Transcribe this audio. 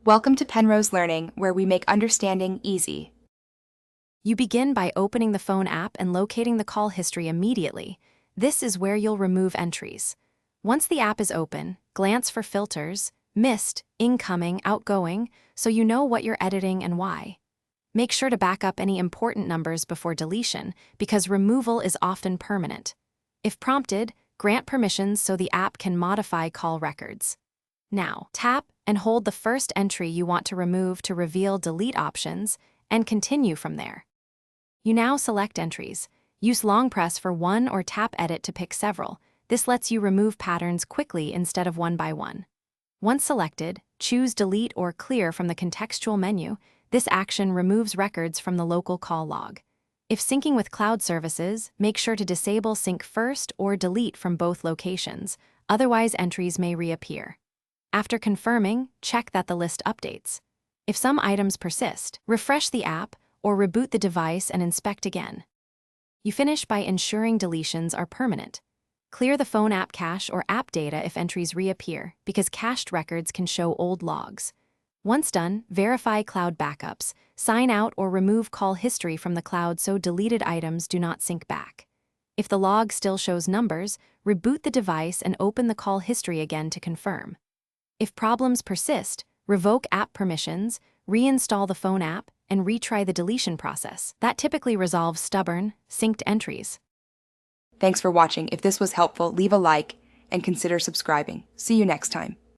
Welcome to Penrose Learning, where we make understanding easy. You begin by opening the phone app and locating the call history immediately. This is where you'll remove entries. Once the app is open, glance for filters, missed, incoming, outgoing, so you know what you're editing and why. Make sure to back up any important numbers before deletion, because removal is often permanent. If prompted, grant permissions so the app can modify call records. Now, tap and hold the first entry you want to remove to reveal delete options, and continue from there. You now select entries. Use long press for one or tap edit to pick several. This lets you remove patterns quickly instead of one by one. Once selected, choose delete or clear from the contextual menu. This action removes records from the local call log. If syncing with cloud services, make sure to disable sync first or delete from both locations, otherwise entries may reappear. After confirming, check that the list updates. If some items persist, refresh the app or reboot the device and inspect again. You finish by ensuring deletions are permanent. Clear the phone app cache or app data if entries reappear, because cached records can show old logs. Once done, verify cloud backups, sign out or remove call history from the cloud so deleted items do not sync back. If the log still shows numbers, reboot the device and open the call history again to confirm. If problems persist, revoke app permissions, reinstall the phone app, and retry the deletion process. That typically resolves stubborn, synced entries. Thanks for watching. If this was helpful, leave a like and consider subscribing. See you next time.